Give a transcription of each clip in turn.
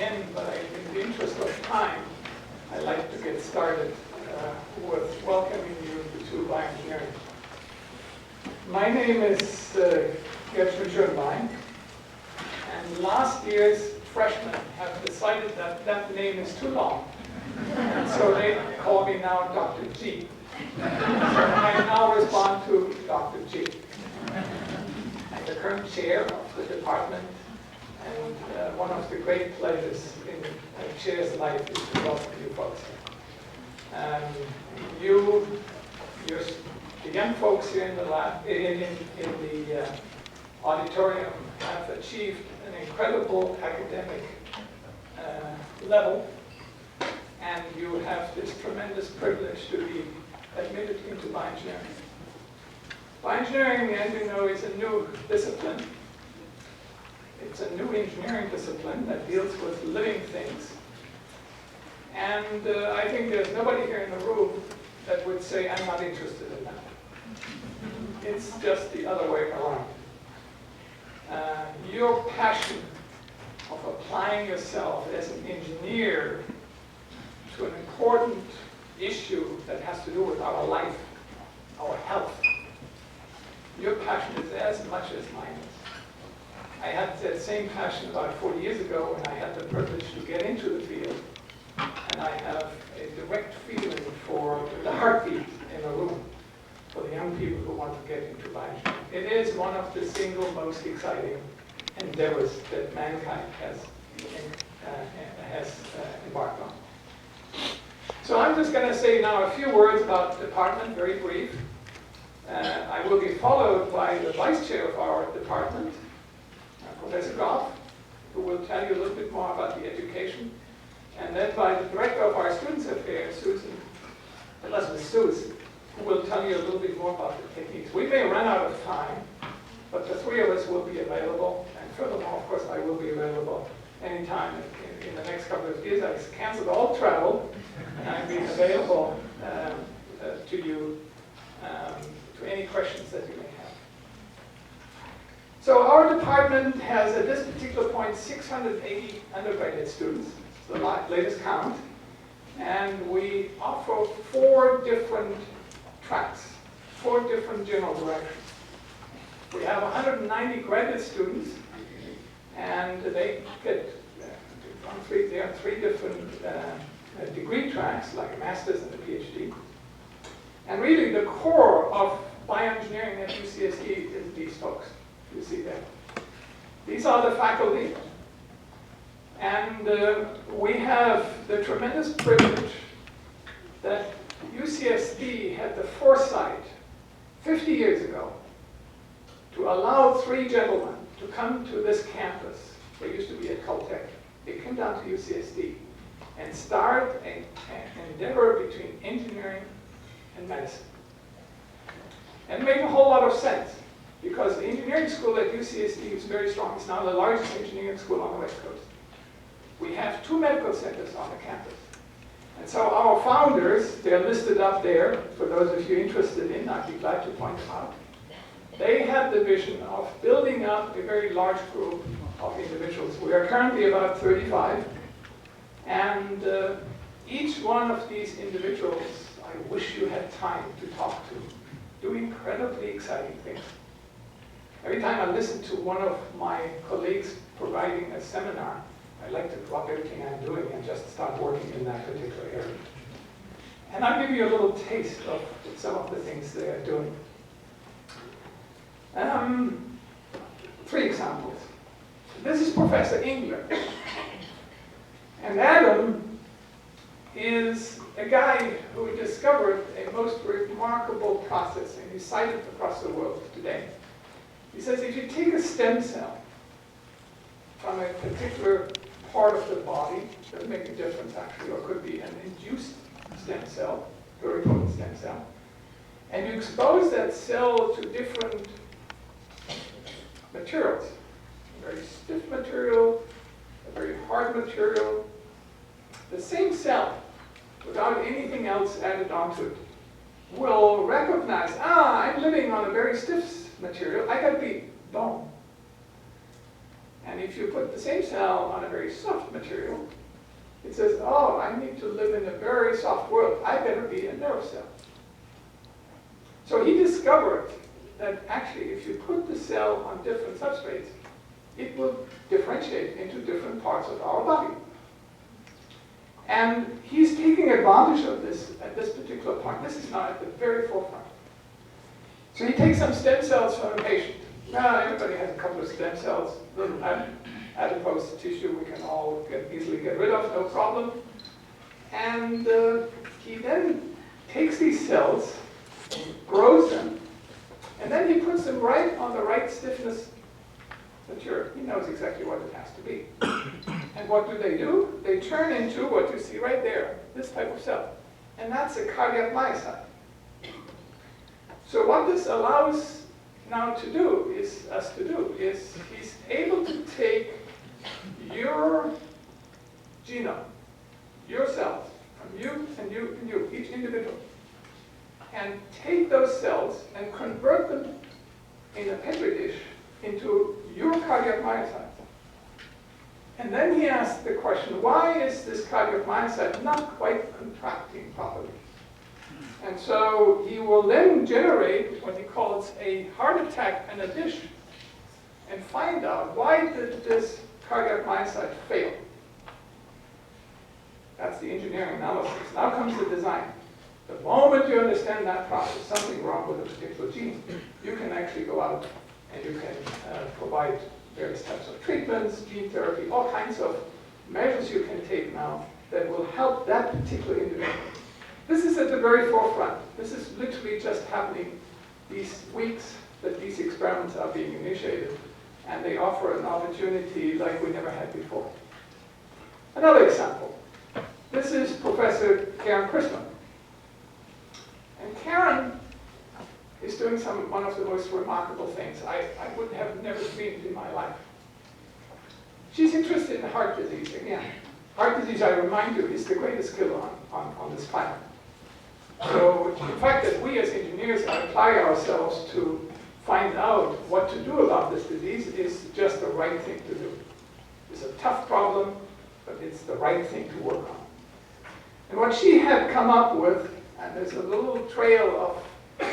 in, but in the interest of time, I'd like to get started with welcoming you to Bioengineering. My name is Gertrude Schönbein, and last year's freshmen have decided that that name is too long, and so they call me now Dr. G. So I now respond to Dr. G. I'm the current chair of the department, and one of the great pleasures in a chair's life is to welcome you folks. The young folks here in the lab, in the auditorium, have achieved an incredible academic level, and you have this tremendous privilege to be admitted into bioengineering. Bioengineering, as you know, is a new discipline. It's a new engineering discipline that deals with living things. And I think there's nobody here in the room that would say, I'm not interested in that. It's just the other way around. Your passion of applying yourself as an engineer to an important issue that has to do with our life, our health, your passion is as much as mine is. I had that same passion about 40 years ago when I had the privilege to get into the field, and I have a direct feeling for the heartbeat in a room for the young people who want to get into bioengineering. It is one of the single most exciting endeavors that mankind has embarked on. So I'm just going to say now a few words about the department, very brief. I will be followed by the vice chair of our department, Professor Goff, who will tell you a little bit more about the education, and then by the director of our students affairs, Elizabeth Suze, who will tell you a little bit more about the techniques. We may run out of time, but the three of us will be available, and furthermore, of course, I will be available anytime in the next couple of years. I've canceled all travel, and I'll be available to you to any questions that you may have. So our department has, at this particular point, 680 undergraduate students, the latest count, and we offer 4 different tracks, 4 different general directions. We have 190 graduate students, and they get they're on 3 different degree tracks, like a master's and a PhD. And really the core of bioengineering at UCSD is these folks. You see that. These are the faculty. And we have the tremendous privilege that UCSD had the foresight 50 years ago to allow 3 gentlemen to come to this campus. They used to be at Caltech. They came down to UCSD and start an endeavor between engineering and medicine. And it made a whole lot of sense, because the engineering school at UCSD is very strong. It's now the largest engineering school on the West Coast. We have 2 medical centers on the campus. And so our founders, they're listed up there, for those of you interested in, I'd be glad to point them out. They had the vision of building up a very large group of individuals. We are currently about 35, and each one of these individuals, I wish you had time to talk to, do incredibly exciting things. Every time I listen to one of my colleagues providing a seminar, I like to drop everything I'm doing and just start working in that particular area. And I'll give you a little taste of some of the things they are doing. 3 examples. This is Professor Engler. And Adam is a guy who discovered a most remarkable process, and he's cited across the world today. He says if you take a stem cell from a particular part of the body, it doesn't make a difference actually, or it could be an induced stem cell, very potent stem cell, and you expose that cell to different materials, a very stiff material, a very hard material, the same cell, without anything else added onto it, will recognize, I'm living on a very stiff material, I got to be bone. And if you put the same cell on a very soft material, it says, oh, I need to live in a very soft world. I better be a nerve cell. So he discovered that actually if you put the cell on different substrates, it will differentiate into different parts of our body. And he's taking advantage of this at this particular point. This is now at the very forefront. So he takes some stem cells from a patient. Now, everybody has a couple of stem cells, little adipose tissue we can all easily get rid of, no problem. And he then takes these cells, grows them, and then he puts them right on the right stiffness material. He knows exactly what it has to be. And what do? They turn into what you see right there, this type of cell. And that's a cardiac myocyte. So what this allows now to do is he's able to take your genome, your cells, from you and you and you, each individual, and take those cells and convert them in a Petri dish into your cardiac myocyte. And then he asked the question, why is this cardiac myocyte not quite contracting properly? And so he will then generate what he calls a heart attack in a dish and find out, why did this cardiac myocyte fail? That's the engineering analysis. Now comes the design. The moment you understand that process, something wrong with a particular gene, you can actually go out and you can provide various types of treatments, gene therapy, all kinds of measures you can take now that will help that particular individual. This is at the very forefront. This is literally just happening these weeks that these experiments are being initiated, and they offer an opportunity like we never had before. Another example. This is Professor Karen Christman. And Karen is doing one of the most remarkable things I would have never dreamed in my life. She's interested in heart disease again. Heart disease, I remind you, is the greatest killer on this planet. So the fact that we as engineers apply ourselves to find out what to do about this disease is just the right thing to do. It's a tough problem, but it's the right thing to work on. And what she had come up with, and there's a little trail of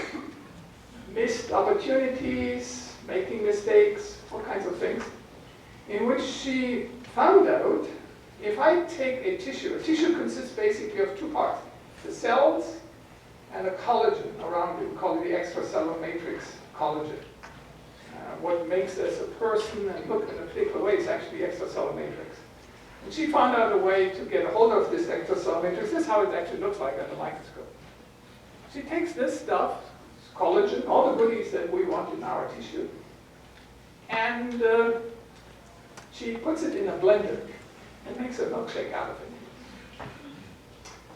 missed opportunities, making mistakes, all kinds of things, in which she found out if I take a tissue consists basically of two parts, the cells and a collagen around it. We call it the extracellular matrix collagen. What makes us a person and look in a particular way is actually the extracellular matrix. And she found out a way to get a hold of this extracellular matrix. This is how it actually looks like under a microscope. She takes this stuff, collagen, all the goodies that we want in our tissue, and she puts it in a blender and makes a milkshake out of it.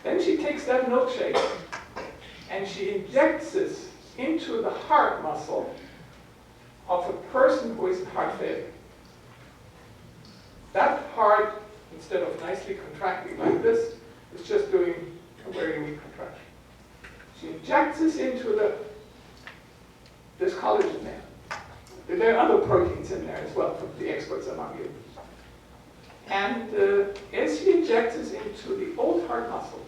Then she takes that milkshake and she injects this into the heart muscle of a person who is in heart failure. That heart, instead of nicely contracting like this, is just doing a very weak contraction. She injects this into this collagen there. There are other proteins in there as well, from the experts among you. And as she injects this into the old heart muscle,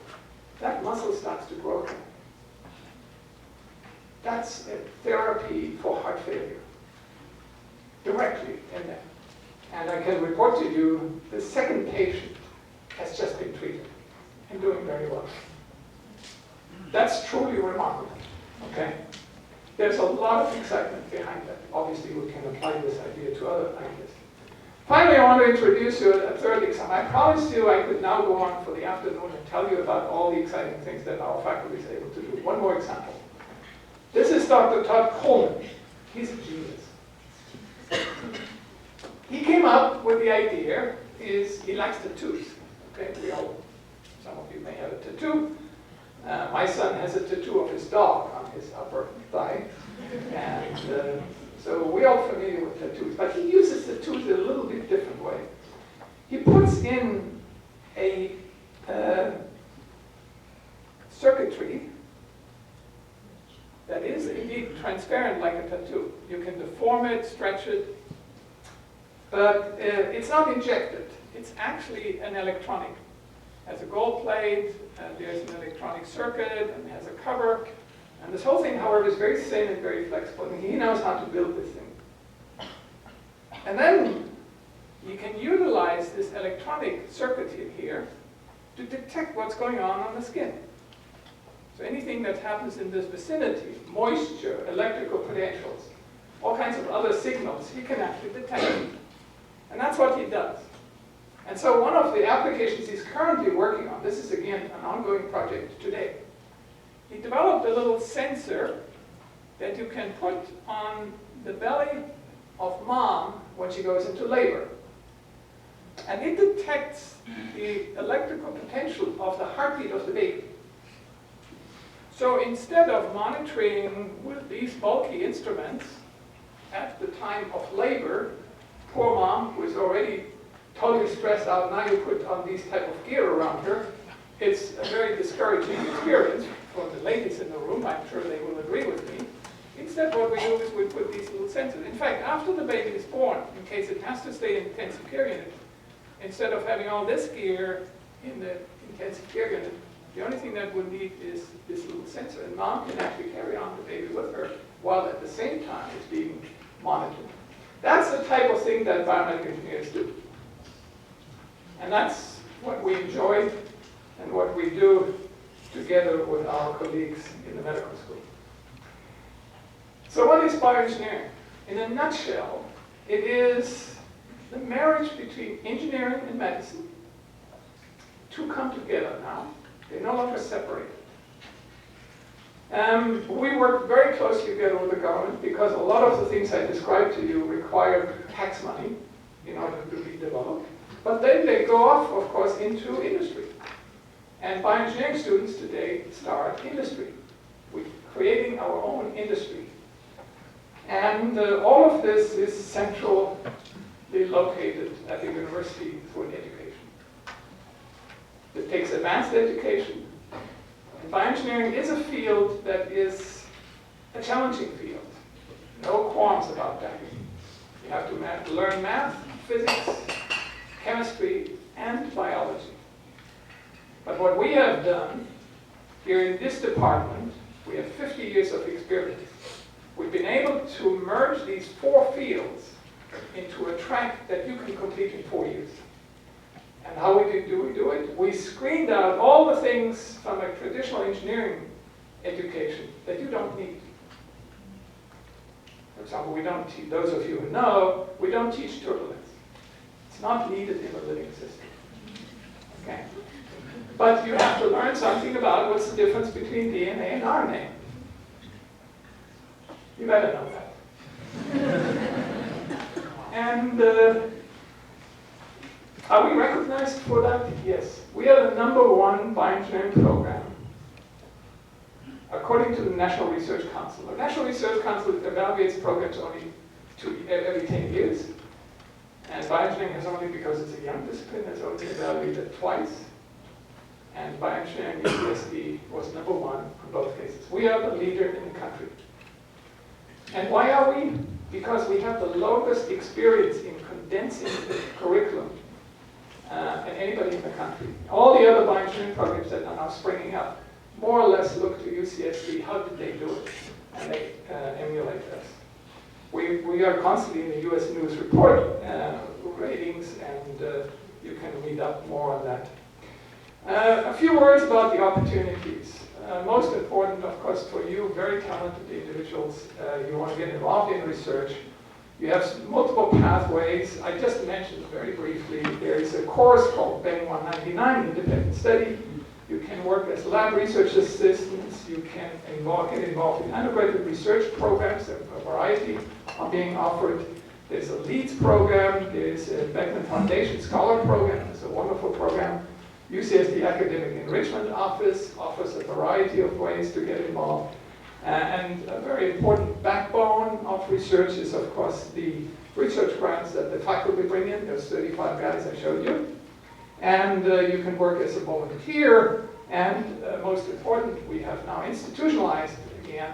that muscle starts to grow again. That's a therapy for heart failure, directly in there. And I can report to you, the second patient has just been treated and doing very well. That's truly remarkable, okay? There's a lot of excitement behind that. Obviously, we can apply this idea to other ideas. Finally, I want to introduce you a third example. I promised you I could now go on for the afternoon and tell you about all the exciting things that our faculty is able to do. One more example. This is Dr. Todd Coleman. He's a genius. He came up with the idea, he likes tattoos. Okay, some of you may have a tattoo. My son has a tattoo of his dog on his upper thigh. And so we're all familiar with tattoos. But he uses tattoos in a little bit different way. He puts in a circuitry that is indeed transparent like a tattoo. You can deform it, stretch it, But it's not injected. It's actually an electronic. It has a gold plate, and there's an electronic circuit, and it has a cover. And this whole thing, however, is very thin and very flexible, and he knows how to build this thing. And then you can utilize this electronic circuit here to detect what's going on the skin. So anything that happens in this vicinity, moisture, electrical potentials, all kinds of other signals, he can actually detect. And that's what he does. And so one of the applications he's currently working on, this is again an ongoing project today, he developed a little sensor that you can put on the belly of mom when she goes into labor. And it detects the electrical potential of the heartbeat of the baby. So instead of monitoring with these bulky instruments at the time of labor, poor mom who is already totally stressed out, now you put on these type of gear around her, it's a very discouraging experience for the ladies in the room. I'm sure they will agree with me. Instead, what we do is we put these little sensors. In fact, after the baby is born, in case it has to stay in intensive care unit, instead of having all this gear in the intensive care unit, the only thing that we'll need is this little sensor. And mom can actually carry on the baby with her while at the same time it's being monitored. That's the type of thing that biomedical engineers do. And that's what we enjoy and what we do together with our colleagues in the medical school. So what is bioengineering? In a nutshell, it is the marriage between engineering and medicine. Two come together now. They're no longer separated. We work very closely together with the government because a lot of the things I described to you require tax money in order to be developed. But then they go off, of course, into industry. And bioengineering students today start industry. We're creating our own industry. And all of this is centrally located at the university through an education. It takes advanced education. And bioengineering is a field that is a challenging field. No qualms about that. You have to learn math, physics, chemistry, and biology. But what we have done here in this department, we have 50 years of experience. We've been able to merge these four fields into a track that you can complete in 4 years. And how do we do it? We screened out all the things from a traditional engineering education that you don't need. For example, we don't teach, those of you who know, we don't teach turbulence. It's not needed in a living system. Okay? But you have to learn something about what's the difference between DNA and RNA. You better know that. And are we recognized for that? Yes. We are the #1 bioengineering program according to the National Research Council. The National Research Council evaluates programs only every 10 years. And bioengineering has only, because it's a young discipline, has only evaluated twice. And bioengineering UCSD was #1 in both cases. We are the leader in the country. And why are we? Because we have the longest experience in condensing the curriculum than anybody in the country. All the other bioengineering programs that are now springing up more or less look to UCSD. How did they do it? And they emulate us. We are constantly in the US News Report ratings, and you can read up more on that. A few words about the opportunities. Most important, of course, for you, very talented individuals, you want to get involved in research. You have multiple pathways. I just mentioned very briefly, there is a course called BEN 199, Independent Study. You can work as lab research assistants. You can get involved in undergraduate research programs. There are a variety are being offered. There's a LEADS program. There's a Beckman Foundation Scholar program. It's a wonderful program. UCSD Academic Enrichment Office offers a variety of ways to get involved. And a very important backbone of research is, of course, the research grants that the faculty bring in. There's 35 guys I showed you. And you can work as a volunteer. And most important, we have now institutionalized again.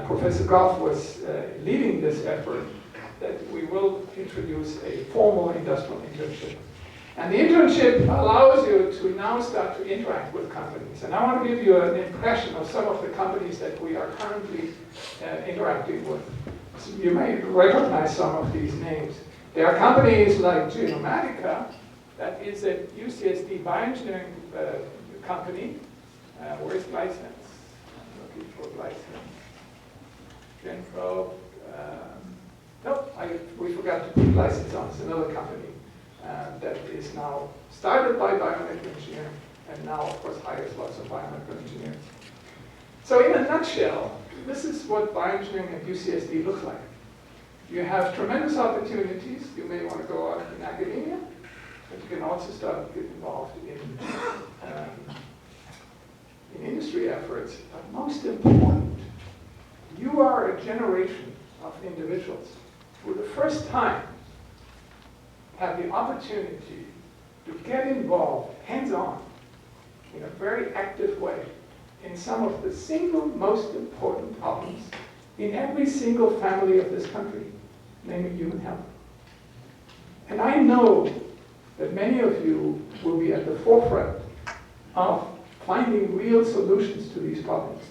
Professor Goff was leading this effort. that we will introduce a formal industrial internship. And the internship allows you to now start to interact with companies. And I want to give you an impression of some of the companies that we are currently interacting with. So you may recognize some of these names. There are companies like Genomatica, that is a UCSD bioengineering company. Where's Glysense? I'm looking for Glysense. Genpro. Nope, we forgot to put Glysense on. It's another company that is now started by biomedical engineering and now, of course, hires lots of biomedical engineers. So in a nutshell, this is what bioengineering at UCSD looks like. You have tremendous opportunities. You may want to go out in academia, but you can also start to get involved in industry efforts. But most important, you are a generation of individuals who, for the first time, have the opportunity to get involved hands-on in a very active way in some of the single most important problems in every single family of this country, namely human health. And I know that many of you will be at the forefront of finding real solutions to these problems.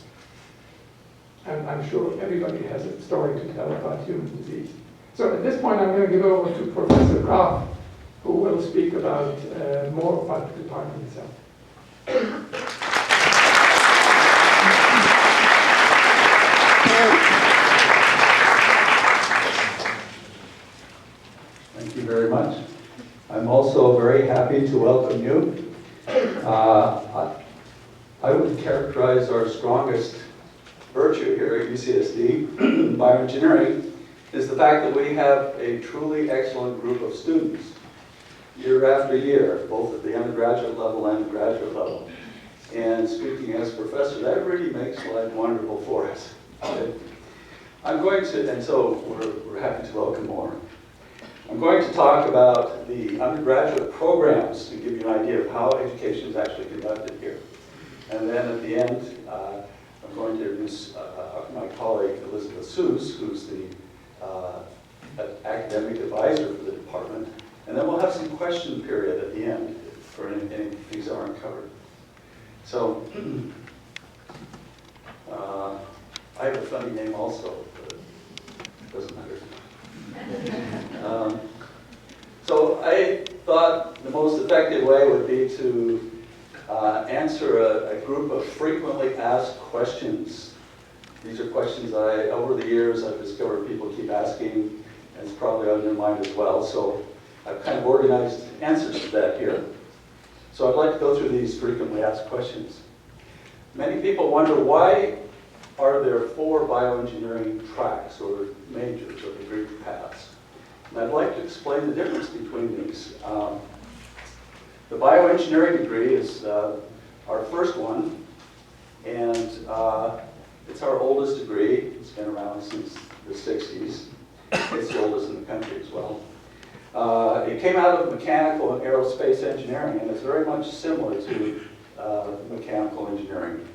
And I'm sure everybody has a story to tell about human disease. So at this point, I'm going to give over to Professor Graf, who will speak about more about the department itself. Thank you very much. I'm also very happy to welcome you. I would characterize our strongest virtue here at UCSD, bioengineering, is the fact that we have a truly excellent group of students year after year, both at the undergraduate level and the graduate level. And speaking as professor, that really makes life wonderful for us. I'm going to, and so we're happy to welcome more. I'm going to talk about the undergraduate programs to give you an idea of how education is actually conducted here. And then at the end, I'm going to introduce my colleague Elizabeth Seuss, who's the academic advisor for the department. And then we'll have some question period at the end for any things that aren't covered. So, I have a funny name also, but it doesn't matter. So I thought the most effective way would be to answer a group of frequently asked questions. These are questions over the years, I've discovered people keep asking, and it's probably on your mind as well. So I've kind of organized answers to that here. So I'd like to go through these frequently asked questions. Many people wonder, why are there 4 bioengineering tracks or majors or degree paths? And I'd like to explain the difference between these. The bioengineering degree is our first one, and it's our oldest degree. It's been around since the 60s. It's the oldest in the country as well. It came out of mechanical and aerospace engineering, and it's very much similar to mechanical engineering.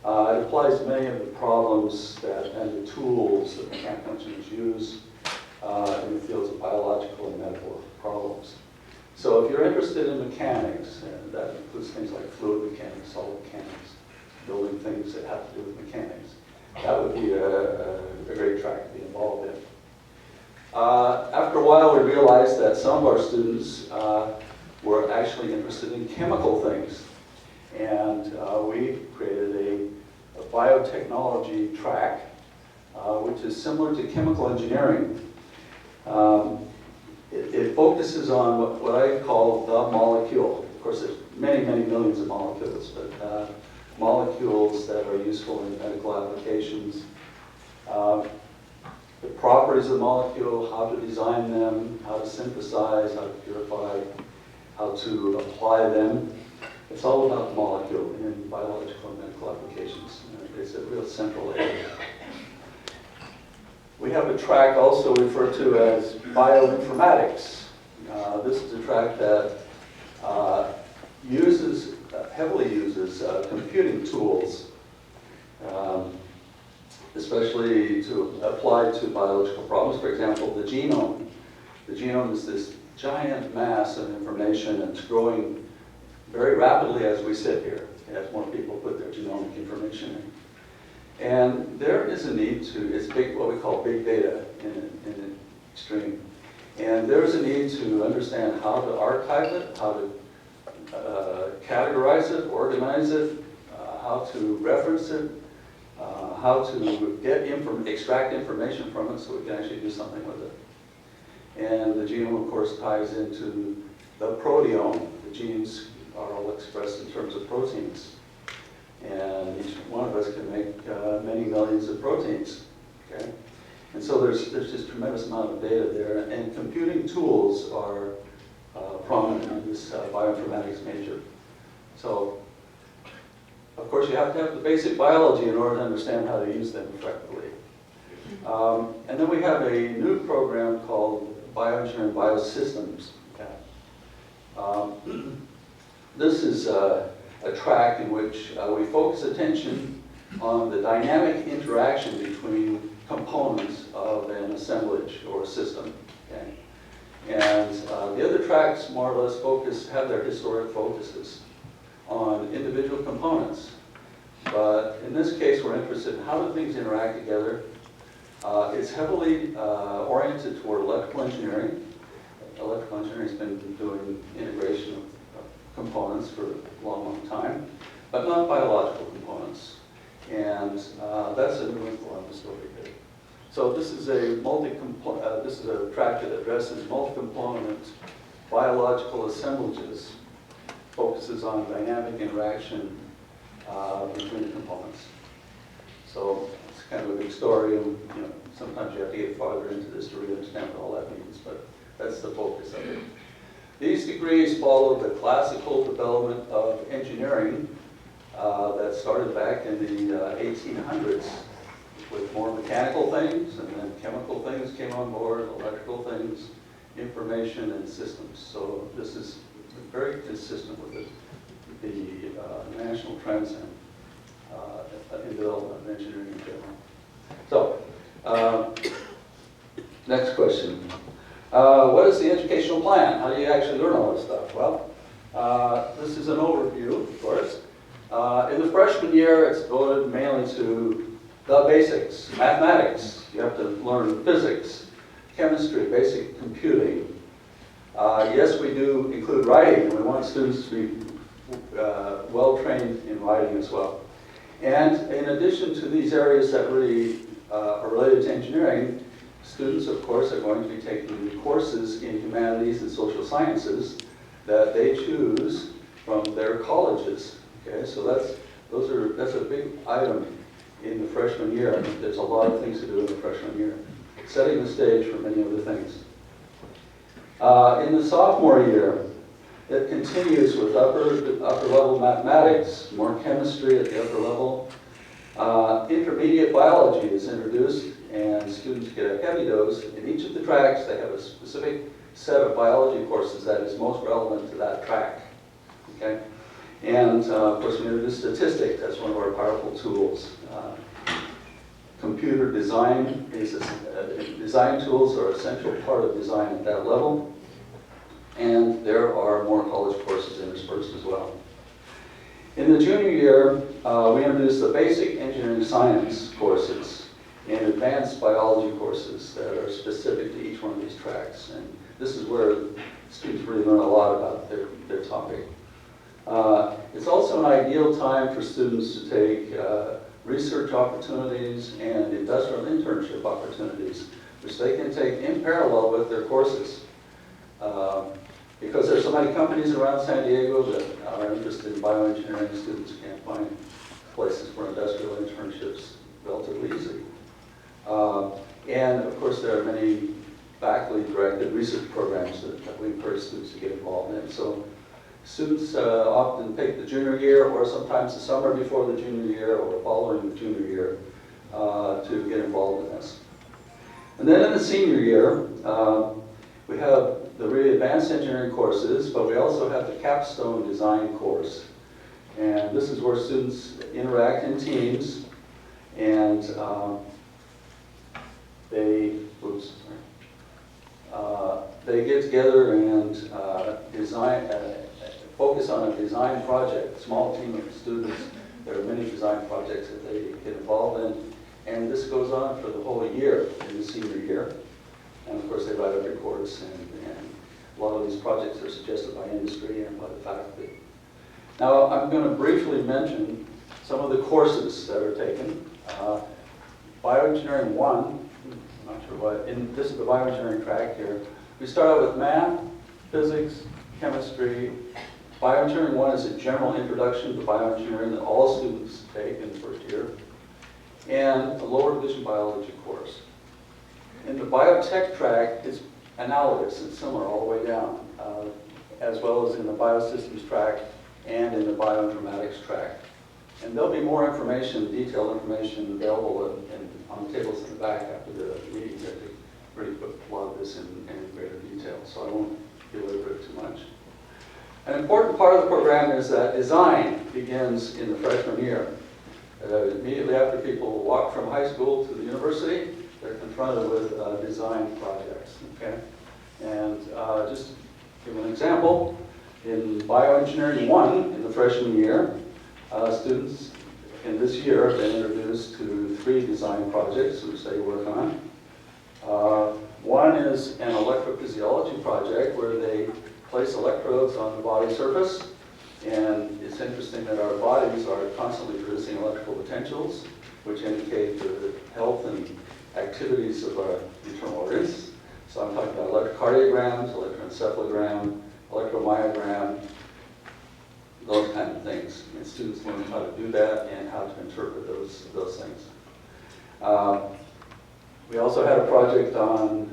It applies to many of the problems and the tools that mechanical engineers use in the fields of biological and medical problems. So if you're interested in mechanics, and that includes things like fluid mechanics, solid mechanics, building things that have to do with mechanics, that would be a great track to be involved in. After a while, we realized that some of our students were actually interested in chemical things. And we created a biotechnology track, which is similar to chemical engineering. It focuses on what I call the molecule. Of course, there's many, many millions of molecules, but molecules that are useful in medical applications. The properties of the molecule, how to design them, how to synthesize, how to purify, how to apply them. It's all about the molecule in biological and medical applications. It's a real central area. We have a track also referred to as bioinformatics. This is a track that heavily uses computing tools. especially to apply to biological problems. For example, the genome. The genome is this giant mass of information, and it's growing very rapidly as we sit here, as more people put their genomic information in. And there is a need to, it's big, what we call big data in an extreme. And there's a need to understand how to archive it, how to categorize it, organize it, how to reference it, how to extract information from it so we can actually do something with it. And the genome, of course, ties into the proteome. The genes are all expressed in terms of proteins. And each one of us can make many millions of proteins. Okay? And so there's just tremendous amount of data there. And computing tools are prominent in this bioinformatics major. So, of course, you have to have the basic biology in order to understand how to use them effectively. And then we have a new program called Bioengineering Biosystems. Okay. This is a track in which we focus attention on the dynamic interaction between components of an assemblage or system. Okay? And the other tracks more or less have their historic focuses on individual components. But in this case, we're interested in how do things interact together. It's heavily oriented toward electrical engineering. Electrical engineering has been doing integration of components for a long, long time, but not biological components. And that's a new wrinkle on the story here. So this is a track that addresses multi-component biological assemblages, focuses on dynamic interaction between the components. So it's kind of a big story, and sometimes you have to get farther into this to really understand what all that means, but that's the focus of it. These degrees follow the classical development of engineering that started back in the 1800s with more mechanical things, and then chemical things came on board, electrical things, information, and systems. So this is very consistent with the national trends in development of engineering in general. So, next question. What is the educational plan? How do you actually learn all this stuff? Well, this is an overview, of course. In the freshman year, it's devoted mainly to the basics, mathematics. You have to learn physics, chemistry, basic computing. Yes, we do include writing, and we want students to be well-trained in writing as well. And in addition to these areas that really are related to engineering, students, of course, are going to be taking courses in humanities and social sciences that they choose from their colleges. Okay, so that's a big item in the freshman year. I think there's a lot of things to do in the freshman year, setting the stage for many other things. In the sophomore year, it continues with upper level mathematics, more chemistry at the upper level. Intermediate biology is introduced, and students get a heavy dose. In each of the tracks, they have a specific set of biology courses that is most relevant to that track. Okay? And of course, we introduce statistics as one of our powerful tools. Computer design design tools are an essential part of design at that level. And there are more college courses interspersed as well. In the junior year, we introduce the basic engineering science courses and advanced biology courses that are specific to each one of these tracks. And this is where students really learn a lot about their topic. It's also an ideal time for students to take research opportunities and industrial internship opportunities, which they can take in parallel with their courses. Because there's so many companies around San Diego that are interested in bioengineering, students can't find places for industrial internships relatively easily. And of course, there are many faculty-directed research programs that we encourage students to get involved in. So students often take the junior year, or sometimes the summer before the junior year, or following the junior year, to get involved in this. And then in the senior year, we have the really advanced engineering courses, but we also have the capstone design course. And this is where students interact in teams And they get together and focus on a design project, a small team of students. There are many design projects that they get involved in. And this goes on for the whole year, in the senior year. And of course, they write up reports, and a lot of these projects are suggested by industry and by the faculty. Now, I'm going to briefly mention some of the courses that are taken. Bioengineering 1, I'm not sure what, this is the bioengineering track here. We start out with math, physics, chemistry. Bioengineering 1 is a general introduction to bioengineering that all students take in the first year, and a lower division biology course. In the biotech track, it's analogous and similar all the way down, as well as in the biosystems track and in the bioinformatics track. And there'll be more information, detailed information available on the tables in the back after the meeting that they really put a lot of this in greater detail, so I won't belabor it too much. An important part of the program is that design begins in the freshman year. Immediately after people walk from high school to the university, they're confronted with design projects, okay? And just to give an example, in Bioengineering 1, in the freshman year, students in this year have been introduced to 3 design projects which they work on. One is an electrophysiology project where they place electrodes on the body surface. And it's interesting that our bodies are constantly producing electrical potentials, which indicate the health and activities of our internal organs. So I'm talking about electrocardiograms, electroencephalogram, electromyogram, those kind of things. And students learn how to do that and how to interpret those things. We also had a project on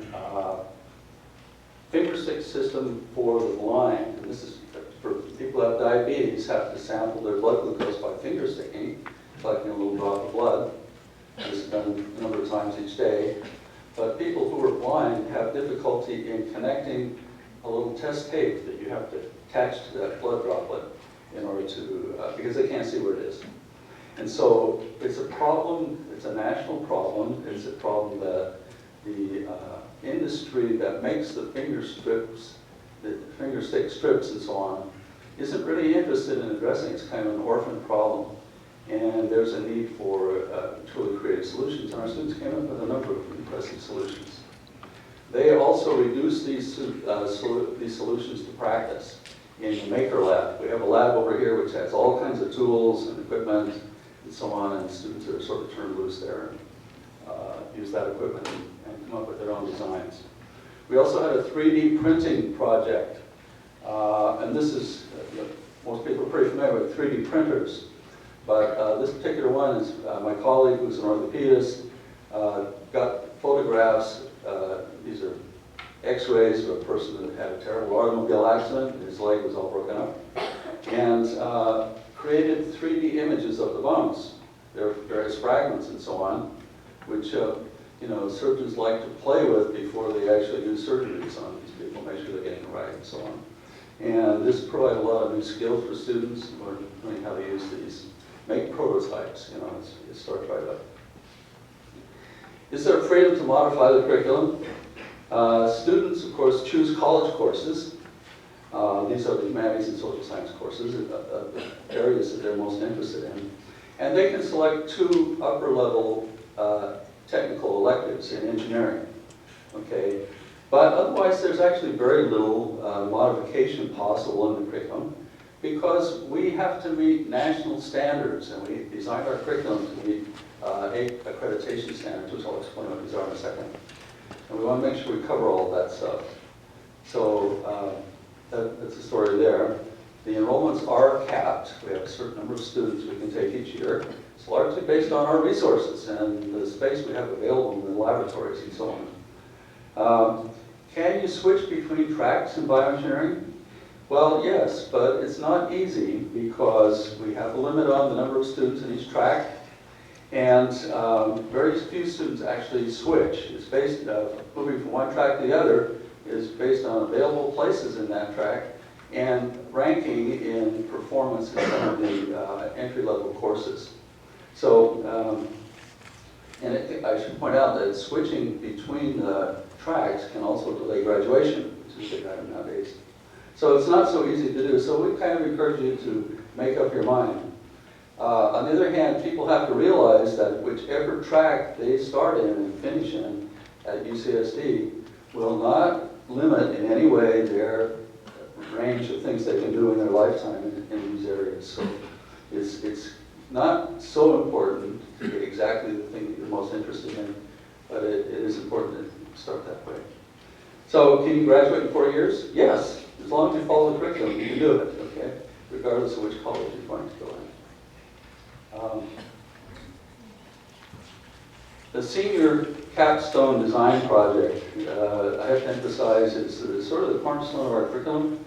fingerstick system for the blind. And this is for people who have diabetes, have to sample their blood glucose by finger sticking, collecting a little drop of blood. This is done a number of times each day. But people who are blind have difficulty in connecting a little test tape that you have to attach to that blood droplet in order to, because they can't see where it is. And so it's a problem, it's a national problem, it's a problem that the industry that makes the finger strips, the finger stick strips and so on, isn't really interested in addressing. It's kind of an orphan problem. And there's a need for truly creative solutions. And our students came up with a number of impressive solutions. They also reduce these solutions to practice in the Maker Lab. We have a lab over here which has all kinds of tools and equipment and so on, and students are sort of turned loose there and use that equipment and come up with their own designs. We also had a 3D printing project, and this is, most people are pretty familiar with 3D printers, but this particular one is my colleague who's an orthopedist, got photographs, these are x-rays of a person that had a terrible automobile accident, and his leg was all broken up, and created 3D images of the bones. There are various fragments and so on, which surgeons like to play with before they actually do surgeries on these people, make sure they're getting it right and so on. And this provided a lot of new skills for students, learning how to use these, make prototypes, start right up. Is there freedom to modify the curriculum? Students, of course, choose college courses. These are the humanities and social science courses, the areas that they're most interested in. And they can select 2 upper-level technical electives in engineering, okay? But otherwise, there's actually very little modification possible in the curriculum because we have to meet national standards, and we designed our curriculum to meet 8 accreditation standards, which I'll explain what these are in a second. And we want to make sure we cover all of that stuff. So that's the story there. The enrollments are capped. We have a certain number of students we can take each year. It's largely based on our resources and the space we have available in the laboratories and so on. Can you switch between tracks in bioengineering? Well, yes, but it's not easy because we have a limit on the number of students in each track, and very few students actually switch. It's based, moving from one track to the other is based on available places in that track and ranking in performance in some of the entry-level courses. So And I should point out that switching between the tracks can also delay graduation, which is a big item nowadays. So it's not so easy to do. So we kind of encourage you to make up your mind. On the other hand, people have to realize that whichever track they start in and finish in at UCSD will not limit in any way their range of things they can do in their lifetime in these areas. So it's not so important to get exactly the thing that you're most interested in, but it is important to start that way. So can you graduate in 4 years? Yes, as long as you follow the curriculum, you can do it, okay? Regardless of which college you're going to go in. The senior capstone design project, I have to emphasize, is sort of the cornerstone of our curriculum.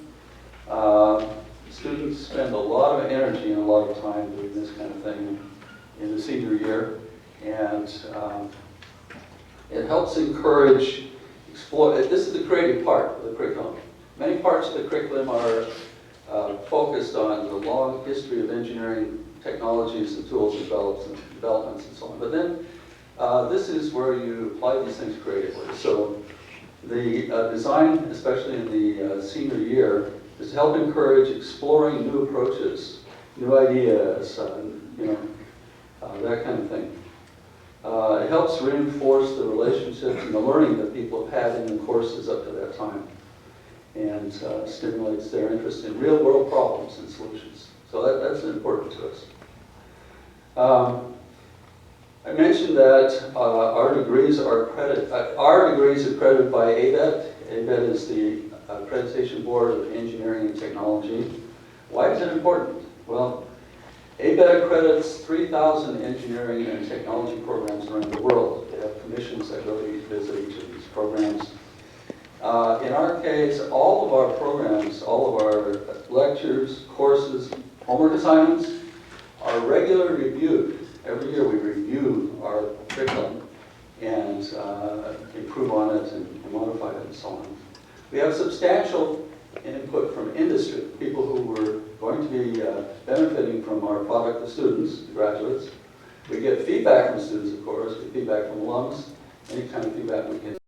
Students spend a lot of energy and a lot of time doing this kind of thing in the senior year, and it helps encourage, explore. This is the creative part of the curriculum. Many parts of the curriculum are focused on the long history of engineering technologies and tools and developments and so on. But then this is where you apply these things creatively. So the design, especially in the senior year, is to help encourage exploring new approaches, new ideas, that kind of thing. It helps reinforce the relationships and the learning that people have had in the courses up to that time, and stimulates their interest in real-world problems and solutions. So that's important to us. I mentioned that our degrees are accredited by ABET. ABET is the Accreditation Board of Engineering and Technology. Why is it important? Well, ABET accredits 3,000 engineering and technology programs around the world. They have commissions that really visit each of these programs. In our case, all of our programs, all of our lectures, courses, homework assignments are regularly reviewed. Every year we review our curriculum and improve on it and modify it and so on. We have substantial input from industry, people who were going to be benefiting from our product, the students, the graduates. We get feedback from students, of course, we get feedback from alums, any kind of feedback we get.